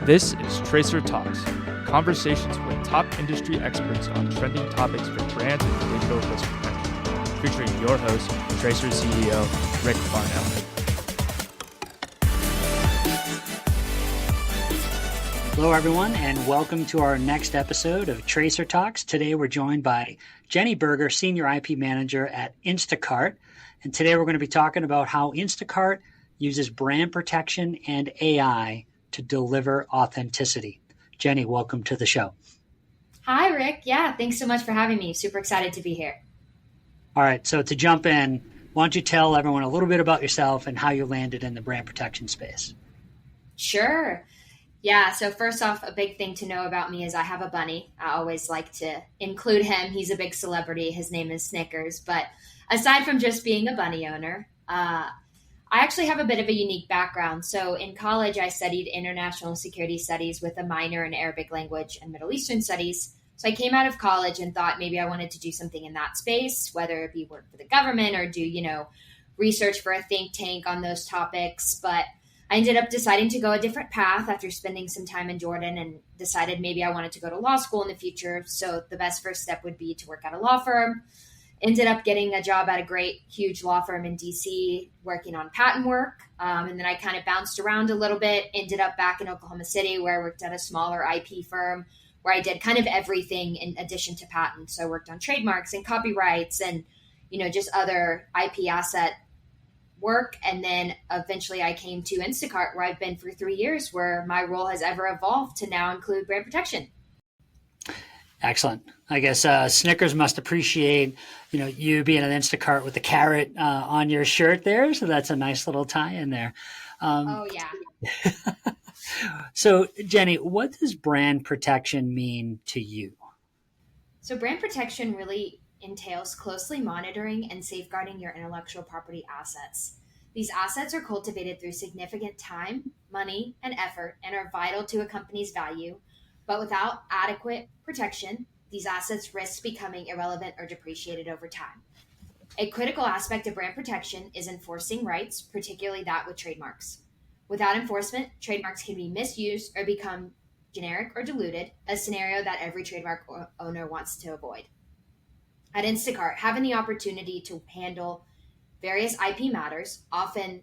This is Tracer Talks, conversations with top industry experts on trending topics for brand and digital risk protection, featuring your host, Tracer CEO, Rick Farnell. Hello, everyone, and welcome to our next episode of Tracer Talks. Today, we're joined by Jenny Berger, Senior IP Manager at Instacart. And today, we're going to be talking about how Instacart uses brand protection and AI to deliver authenticity. Jenny, welcome to the show. Hi, Rick. Yeah, thanks so much for having me. Super excited to be here. All right, so to jump in, why don't you tell everyone a little bit about yourself and how you landed in the brand protection space? Sure. Yeah, so first off, a big thing to know about me is I have a bunny. I always like to include him. He's a big celebrity. His name is Snickers. But aside from just being a bunny owner, I actually have a bit of a unique background. So in college, I studied international security studies with a minor in Arabic language and Middle Eastern studies. So I came out of college and thought maybe I wanted to do something in that space, whether it be work for the government or do, research for a think tank on those topics. But I ended up deciding to go a different path after spending some time in Jordan and decided maybe I wanted to go to law school in the future. So the best first step would be to work at a law firm. Ended up getting a job at a great, huge law firm in DC working on patent work. And then I kind of bounced around a little bit, ended up back in Oklahoma City where I worked at a smaller IP firm where I did kind of everything in addition to patents. So I worked on trademarks and copyrights and, just other IP asset work. And then eventually I came to Instacart where I've been for 3 years, where my role has ever evolved to now include brand protection. Excellent. I guess Snickers must appreciate, you being an Instacart with the carrot on your shirt there. So that's a nice little tie in there. Oh, yeah. So, Jenny, what does brand protection mean to you? So brand protection really entails closely monitoring and safeguarding your intellectual property assets. These assets are cultivated through significant time, money, and effort and are vital to a company's value. But without adequate protection, these assets risk becoming irrelevant or depreciated over time. A critical aspect of brand protection is enforcing rights, particularly that with trademarks. Without enforcement, trademarks can be misused or become generic or diluted, a scenario that every trademark owner wants to avoid. At Instacart, having the opportunity to handle various IP matters often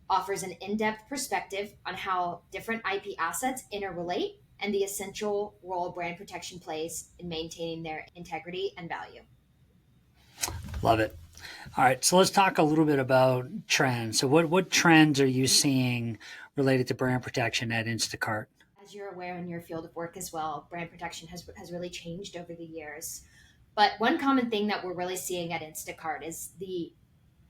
offers an in-depth perspective on how different IP assets interrelate and the essential role brand protection plays in maintaining their integrity and value. Love it. All right, so let's talk a little bit about trends. So what trends are you seeing related to brand protection at Instacart? As you're aware in your field of work as well, brand protection has really changed over the years. But one common thing that we're really seeing at Instacart is the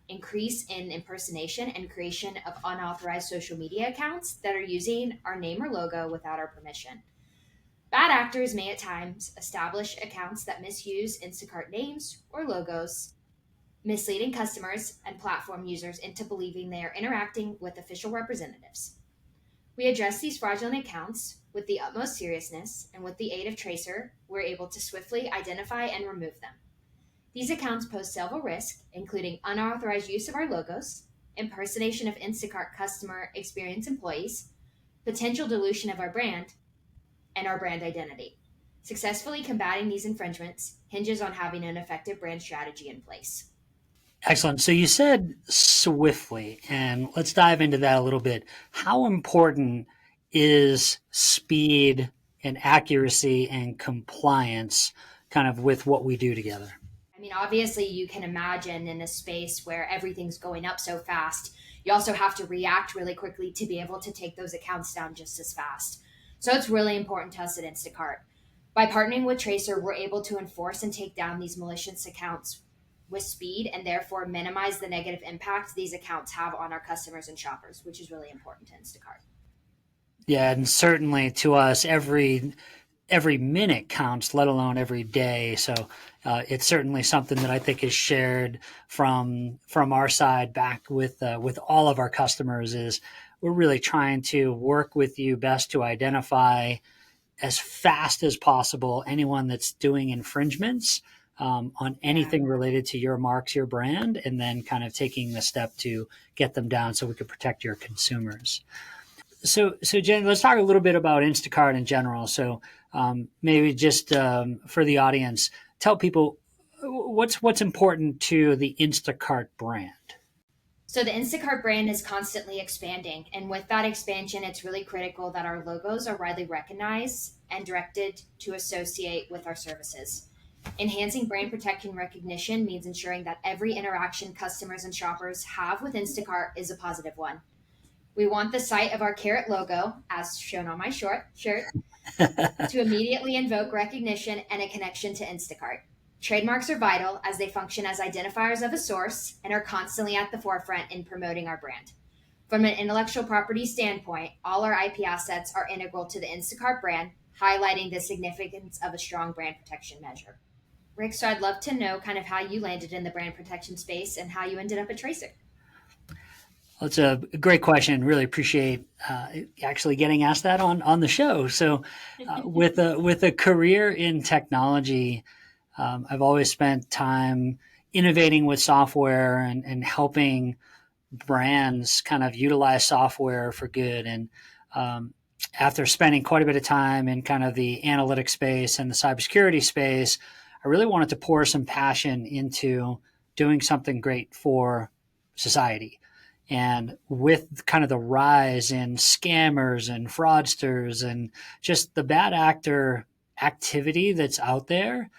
increase in impersonation and creation of unauthorized social media accounts that are using our name or logo without our permission. Bad actors may at times establish accounts that misuse Instacart names or logos, misleading customers and platform users into believing they are interacting with official representatives. We address these fraudulent accounts with the utmost seriousness, and with the aid of Tracer, we're able to swiftly identify and remove them. These accounts pose several risks, including unauthorized use of our logos, impersonation of Instacart customer experience employees, potential dilution of our brand, and our brand identity. Successfully combating these infringements hinges on having an effective brand strategy in place. Excellent. So you said swiftly, and let's dive into that a little bit. How important is speed and accuracy and compliance kind of with what we do together? Obviously, you can imagine in a space where everything's going up so fast, you also have to react really quickly to be able to take those accounts down just as fast. So it's really important to us at Instacart. By partnering with Tracer, we're able to enforce and take down these malicious accounts with speed and therefore minimize the negative impact these accounts have on our customers and shoppers, which is really important to Instacart. Yeah, and certainly to us, every minute counts, let alone every day. So it's certainly something that I think is shared from our side back with all of our customers. Is we're really trying to work with you best to identify as fast as possible anyone that's doing infringements on anything related to your marks, your brand, and then kind of taking the step to get them down so we could protect your consumers. So Jen, let's talk a little bit about Instacart in general. So maybe just for the audience, tell people what's important to the Instacart brand. So the Instacart brand is constantly expanding. And with that expansion, it's really critical that our logos are widely recognized and directed to associate with our services. Enhancing brand protection recognition means ensuring that every interaction customers and shoppers have with Instacart is a positive one. We want the sight of our carrot logo, as shown on my shirt, to immediately invoke recognition and a connection to Instacart. Trademarks are vital as they function as identifiers of a source and are constantly at the forefront in promoting our brand. From an intellectual property standpoint, all our IP assets are integral to the Instacart brand, highlighting the significance of a strong brand protection measure. Rick, so I'd love to know kind of how you landed in the brand protection space and how you ended up at Tracer. Well, it's a great question. Really appreciate actually getting asked that on the show. So, with a career in technology, I've always spent time innovating with software and helping brands kind of utilize software for good. And after spending quite a bit of time in kind of the analytics space and the cybersecurity space, I really wanted to pour some passion into doing something great for society. And with kind of the rise in scammers and fraudsters and just the bad actor activity that's out there,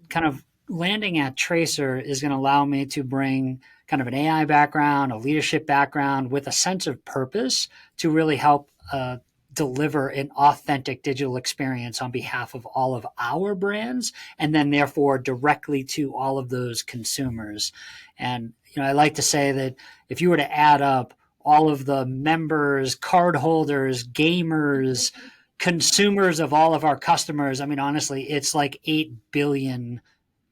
kind of landing at Tracer is going to allow me to bring kind of an AI background, a leadership background with a sense of purpose to really help deliver an authentic digital experience on behalf of all of our brands, and then therefore directly to all of those consumers. And I like to say that if you were to add up all of the members, cardholders, gamers, consumers of all of our customers, I mean, honestly, it's like 8 billion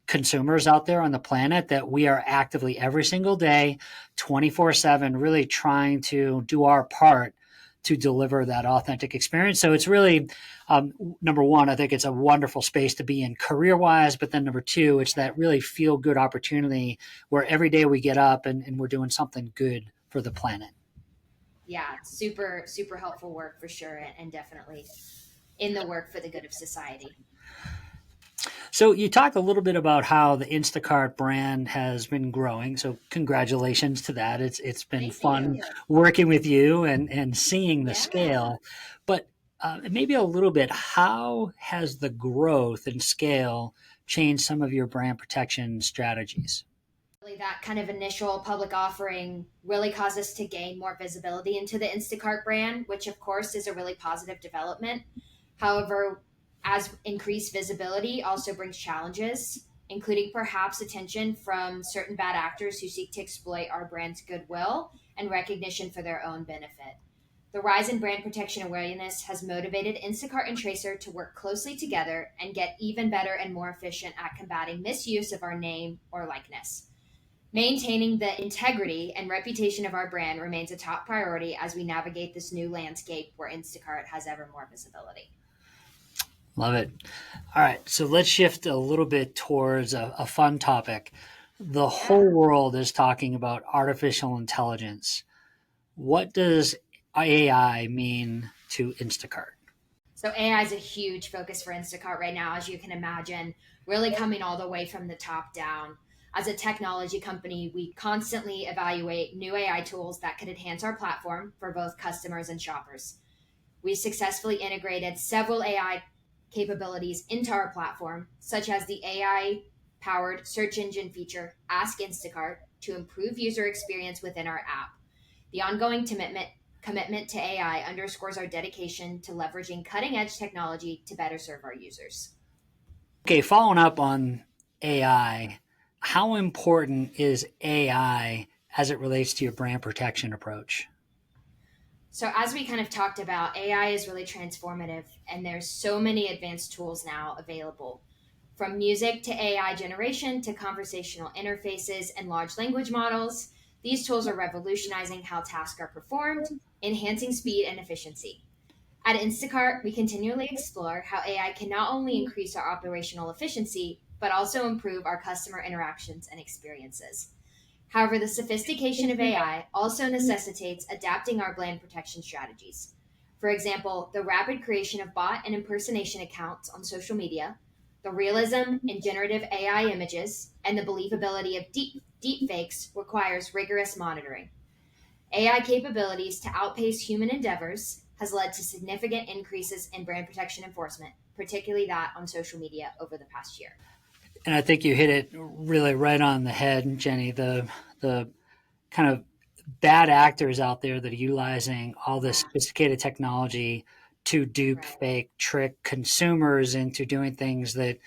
consumers out there on the planet that we are actively every single day, 24/7, really trying to do our part to deliver that authentic experience. So it's really, number one, I think it's a wonderful space to be in career-wise, but then number two, it's that really feel-good opportunity where every day we get up and we're doing something good for the planet. Yeah, super, super helpful work for sure, and definitely in the work for the good of society. So you talked a little bit about how the Instacart brand has been growing. So congratulations to that. It's been fun working with you and seeing the scale. But maybe a little bit, how has the growth and scale changed some of your brand protection strategies? Really, that kind of initial public offering really caused us to gain more visibility into the Instacart brand, which of course is a really positive development. However, as increased visibility also brings challenges, including perhaps attention from certain bad actors who seek to exploit our brand's goodwill and recognition for their own benefit. The rise in brand protection awareness has motivated Instacart and Tracer to work closely together and get even better and more efficient at combating misuse of our name or likeness. Maintaining the integrity and reputation of our brand remains a top priority as we navigate this new landscape where Instacart has ever more visibility. Love it. All right. So let's shift a little bit towards a fun topic. The whole world is talking about artificial intelligence. What does AI mean to Instacart? So AI is a huge focus for Instacart right now, as you can imagine, really coming all the way from the top down. As a technology company, we constantly evaluate new AI tools that could enhance our platform for both customers and shoppers. We successfully integrated several AI capabilities into our platform, such as the AI-powered search engine feature Ask Instacart to improve user experience within our app. The ongoing commitment to AI underscores our dedication to leveraging cutting-edge technology to better serve our users. Okay, following up on AI, how important is AI as it relates to your brand protection approach? So as we kind of talked about, AI is really transformative, and there's so many advanced tools now available. From music to AI generation to conversational interfaces and large language models, these tools are revolutionizing how tasks are performed, enhancing speed and efficiency. At Instacart, we continually explore how AI can not only increase our operational efficiency, but also improve our customer interactions and experiences. However, the sophistication of AI also necessitates adapting our brand protection strategies. For example, the rapid creation of bot and impersonation accounts on social media, the realism in generative AI images, and the believability of deep fakes requires rigorous monitoring. AI capabilities to outpace human endeavors has led to significant increases in brand protection enforcement, particularly that on social media over the past year. And I think you hit it really right on the head, Jenny. The kind of bad actors out there that are utilizing all this sophisticated technology to dupe, fake, trick consumers into doing things that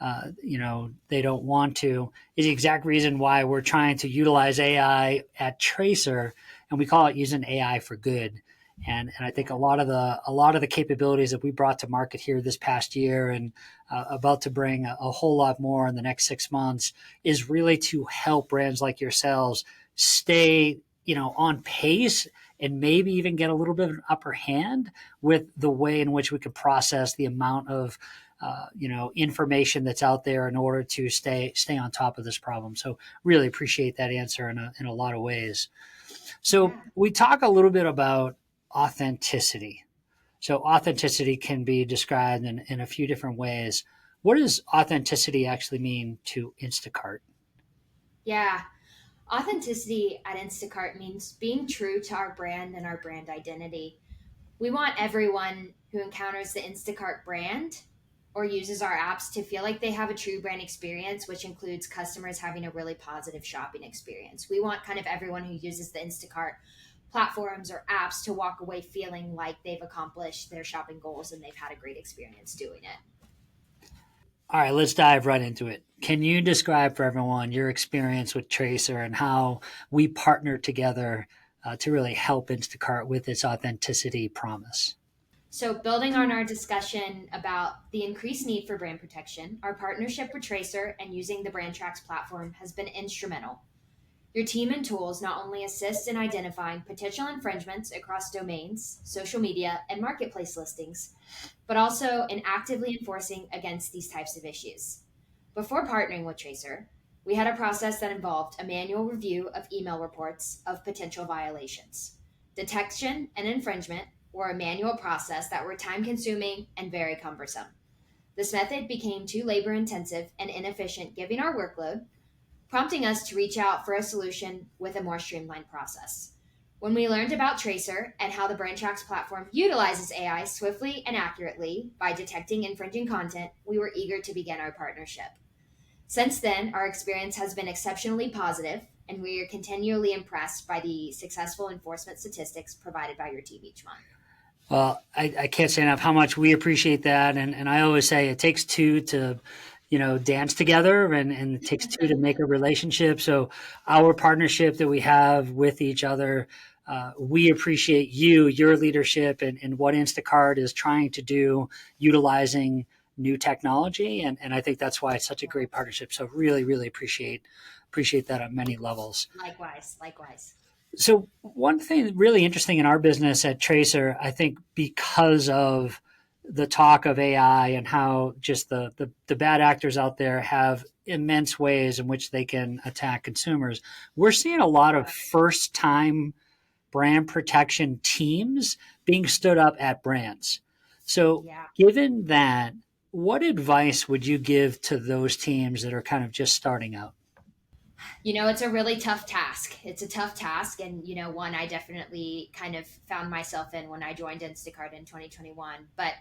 they don't want to is the exact reason why we're trying to utilize AI at Tracer, and we call it using AI for good. And I think a lot of the capabilities that we brought to market here this past year and about to bring a whole lot more in the next 6 months is really to help brands like yourselves stay on pace and maybe even get a little bit of an upper hand with the way in which we can process the amount of information that's out there in order to stay on top of this problem. So really appreciate that answer in a lot of ways. So we talk a little bit about authenticity. So authenticity can be described in a few different ways. What does authenticity actually mean to Instacart? Yeah. Authenticity at Instacart means being true to our brand and our brand identity. We want everyone who encounters the Instacart brand or uses our apps to feel like they have a true brand experience, which includes customers having a really positive shopping experience. We want kind of everyone who uses the Instacart platforms or apps to walk away feeling like they've accomplished their shopping goals and they've had a great experience doing it. All right, let's dive right into it. Can you describe for everyone your experience with Tracer and how we partner together to really help Instacart with its authenticity promise? So, building on our discussion about the increased need for brand protection, our partnership with Tracer and using the BrandTracks platform has been instrumental. Your team and tools not only assist in identifying potential infringements across domains, social media, and marketplace listings, but also in actively enforcing against these types of issues. Before partnering with Tracer, we had a process that involved a manual review of email reports of potential violations. Detection and infringement were a manual process that were time-consuming and very cumbersome. This method became too labor-intensive and inefficient given our workload, prompting us to reach out for a solution with a more streamlined process. When we learned about Tracer and how the BrandTracks platform utilizes AI swiftly and accurately by detecting infringing content, we were eager to begin our partnership. Since then, our experience has been exceptionally positive, and we are continually impressed by the successful enforcement statistics provided by your team each month. Well, I can't say enough how much we appreciate that. And I always say it takes two to, dance together and it takes two to make a relationship. So our partnership that we have with each other, we appreciate your leadership and what Instacart is trying to do utilizing new technology. And I think that's why it's such a great partnership. So really, really appreciate that on many levels. Likewise. So one thing really interesting in our business at Tracer, I think because of the talk of AI and how just the bad actors out there have immense ways in which they can attack consumers, we're seeing a lot of first-time brand protection teams being stood up at brands. So given that, what advice would you give to those teams that are kind of just starting out? It's a really tough task. It's a tough task. And, one I definitely kind of found myself in when I joined Instacart in 2021. But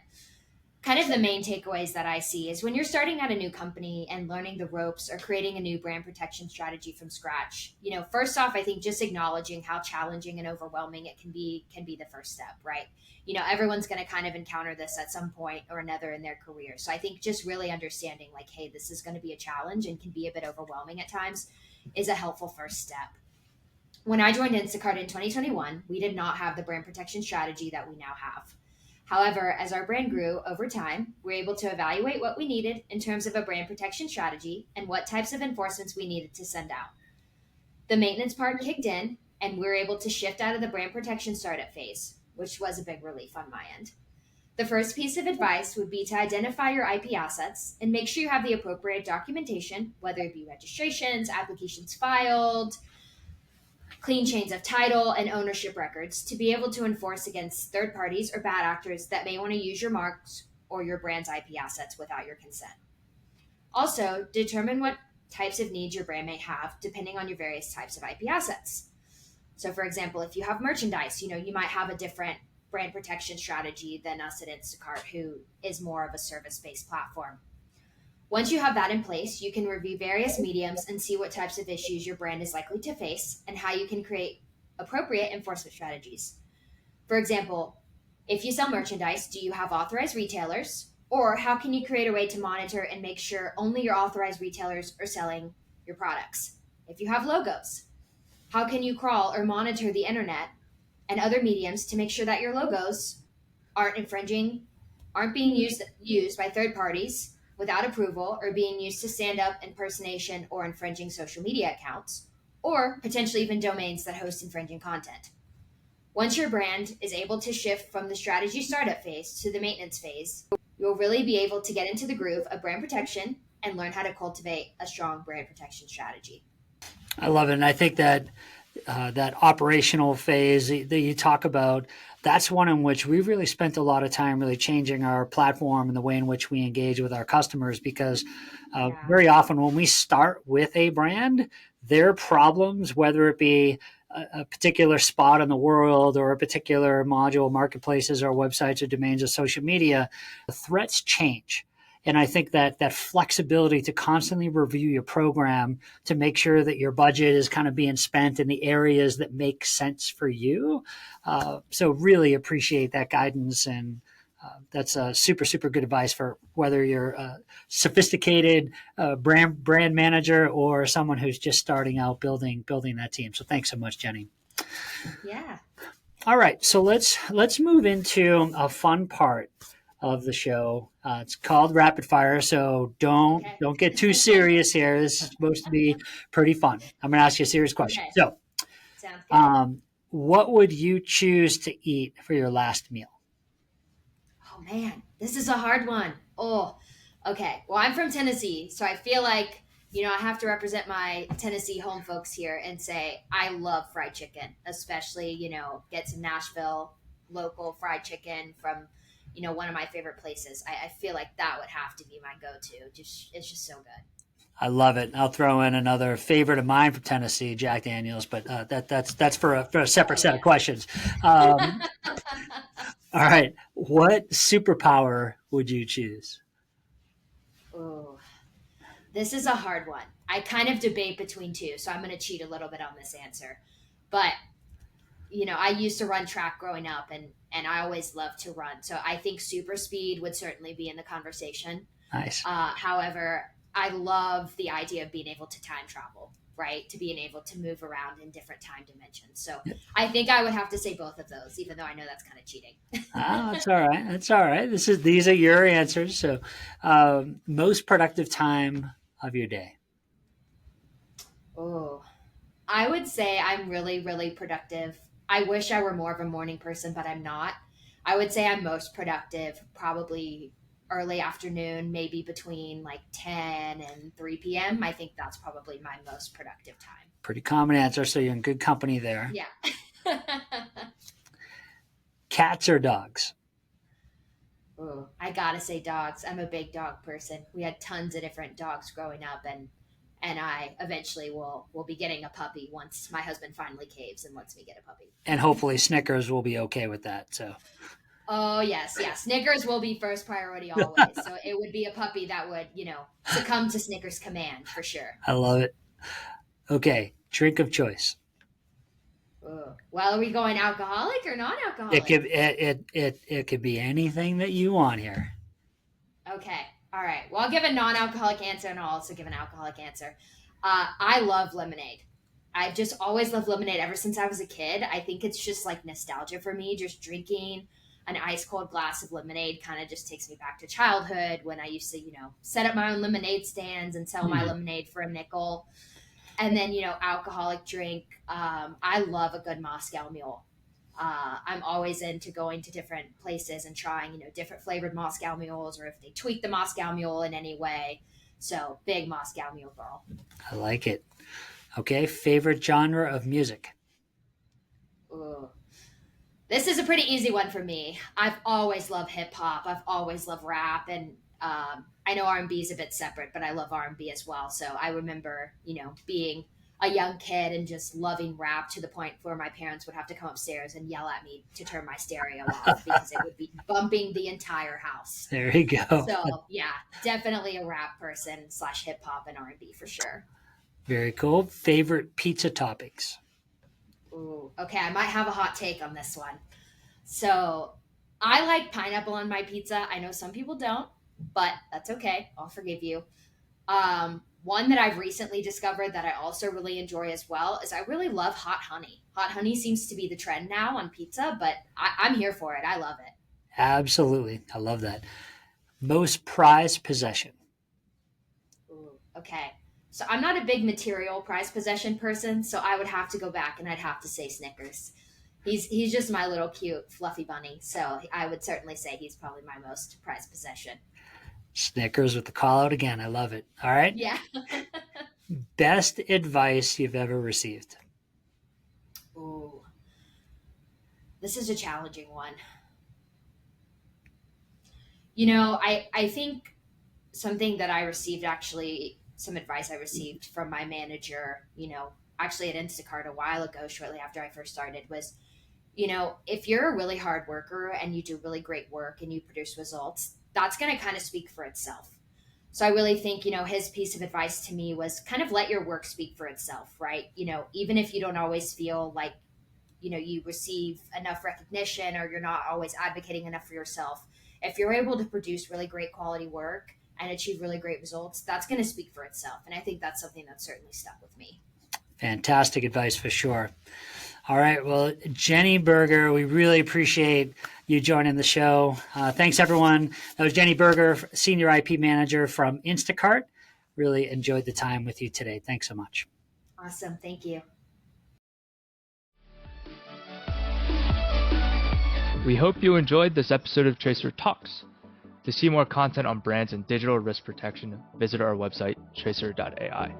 kind of the main takeaways that I see is when you're starting at a new company and learning the ropes or creating a new brand protection strategy from scratch, first off, I think just acknowledging how challenging and overwhelming it can be the first step, right? Everyone's going to kind of encounter this at some point or another in their career. So I think just really understanding like, hey, this is going to be a challenge and can be a bit overwhelming at times is a helpful first step. When I joined Instacart in 2021, we did not have the brand protection strategy that we now have. However, as our brand grew over time, we were able to evaluate what we needed in terms of a brand protection strategy and what types of enforcements we needed to send out. The maintenance part kicked in, and we were able to shift out of the brand protection startup phase, which was a big relief on my end. The first piece of advice would be to identify your IP assets and make sure you have the appropriate documentation, whether it be registrations, applications filed, clean chains of title and ownership records to be able to enforce against third parties or bad actors that may want to use your marks or your brand's IP assets without your consent. Also, determine what types of needs your brand may have depending on your various types of IP assets. So, for example, if you have merchandise, you might have a different brand protection strategy than us at Instacart, who is more of a service-based platform. Once you have that in place, you can review various mediums and see what types of issues your brand is likely to face and how you can create appropriate enforcement strategies. For example, if you sell merchandise, do you have authorized retailers? Or how can you create a way to monitor and make sure only your authorized retailers are selling your products? If you have logos, how can you crawl or monitor the internet and other mediums to make sure that your logos aren't being used by third parties without approval, or being used to stand up impersonation or infringing social media accounts, or potentially even domains that host infringing content. Once your brand is able to shift from the strategy startup phase to the maintenance phase, you'll really be able to get into the groove of brand protection and learn how to cultivate a strong brand protection strategy. I love it. And I think that that operational phase that you talk about, that's one in which we really spent a lot of time really changing our platform and the way in which we engage with our customers, because very often when we start with a brand, their problems, whether it be a particular spot in the world or a particular module, marketplaces or websites or domains or social media, the threats change. And I think that that flexibility to constantly review your program to make sure that your budget is kind of being spent in the areas that make sense for you. So really appreciate that guidance. And that's a super, super good advice for whether you're a sophisticated brand manager or someone who's just starting out building that team. So thanks so much, Jenny. Yeah. All right. So let's move into a fun part of the show. It's called Rapid Fire, so don't get too serious here. This is supposed to be pretty fun. I'm going to ask you a serious question. Okay. So, Sounds good. What would you choose to eat for your last meal? Oh man, this is a hard one. Oh, okay. Well, I'm from Tennessee, so I feel like, I have to represent my Tennessee home folks here and say I love fried chicken, especially, get some Nashville local fried chicken from one of my favorite places. I feel like that would have to be my go-to. It's just so good. I love it. I'll throw in another favorite of mine from Tennessee, Jack Daniels, but that's for a separate set of questions. All right. What superpower would you choose? Oh, this is a hard one. I kind of debate between two, so I'm going to cheat a little bit on this answer. But I used to run track growing up, and I always loved to run. So I think super speed would certainly be in the conversation. Nice. However, I love the idea of being able to time travel, right? To being able to move around in different time dimensions. So I think I would have to say both of those, even though I know that's kind of cheating. That's all right. That's all right. These are your answers. So most productive time of your day. Oh, I would say I'm really, really productive. I wish I were more of a morning person, but I'm not. I would say I'm most productive probably early afternoon, maybe between like 10 and 3 p.m. I think that's probably my most productive time. Pretty common answer, so you're in good company there. Yeah. Cats or dogs? Oh, I gotta say dogs. I'm a big dog person. We had tons of different dogs growing up, and I eventually will be getting a puppy once my husband finally caves and lets me get a puppy. And hopefully Snickers will be okay with that. So. Oh, yes. Snickers will be first priority always. So it would be a puppy that would, succumb to Snickers' command for sure. I love it. Okay, drink of choice. Well, are we going alcoholic or non-alcoholic? It could be anything that you want here. Okay. All right. Well, I'll give a non-alcoholic answer, and I'll also give an alcoholic answer. I love lemonade. I've just always loved lemonade ever since I was a kid. I think it's just like nostalgia for me. Just drinking an ice cold glass of lemonade kind of just takes me back to childhood when I used to, set up my own lemonade stands and sell my lemonade for a nickel. And then, alcoholic drink. I love a good Moscow Mule. I'm always into going to different places and trying, different flavored Moscow Mules, or if they tweak the Moscow Mule in any way. So big Moscow Mule girl. I like it. Okay. Favorite genre of music? Ooh. This is a pretty easy one for me. I've always loved hip hop. I've always loved rap, and I know R&B is a bit separate, but I love R&B as well. So I remember, being a young kid and just loving rap to the point where my parents would have to come upstairs and yell at me to turn my stereo off because it would be bumping the entire house. There you go. So yeah, definitely a rap person / hip hop and R&B for sure. Very cool. Favorite pizza toppings? Ooh, okay, I might have a hot take on this one. So I like pineapple on my pizza. I know some people don't, but that's okay. I'll forgive you. One that I've recently discovered that I also really enjoy as well is I really love hot honey. Hot honey seems to be the trend now on pizza, but I'm here for it. I love it. Absolutely. I love that. Most prized possession? Ooh, okay. So I'm not a big material prized possession person, so I would have to go back and I'd have to say Snickers. He's just my little cute fluffy bunny, so I would certainly say he's probably my most prized possession. Snickers with the call out again. I love it. All right. Yeah. Best advice you've ever received? Ooh. This is a challenging one. I think something that I received, actually, some advice I received from my manager, actually at Instacart a while ago, shortly after I first started, was, if you're a really hard worker and you do really great work and you produce results, that's going to kind of speak for itself. So I really think, his piece of advice to me was kind of let your work speak for itself, right? Even if you don't always feel like, you receive enough recognition or you're not always advocating enough for yourself, if you're able to produce really great quality work and achieve really great results, that's going to speak for itself. And I think that's something that certainly stuck with me. Fantastic advice for sure. All right. Well, Jenny Berger, we really appreciate you joining the show. Thanks, everyone. That was Jenny Berger, Senior IP Manager from Instacart. Really enjoyed the time with you today. Thanks so much. Awesome. Thank you. We hope you enjoyed this episode of Tracer Talks. To see more content on brands and digital risk protection, visit our website, tracer.ai.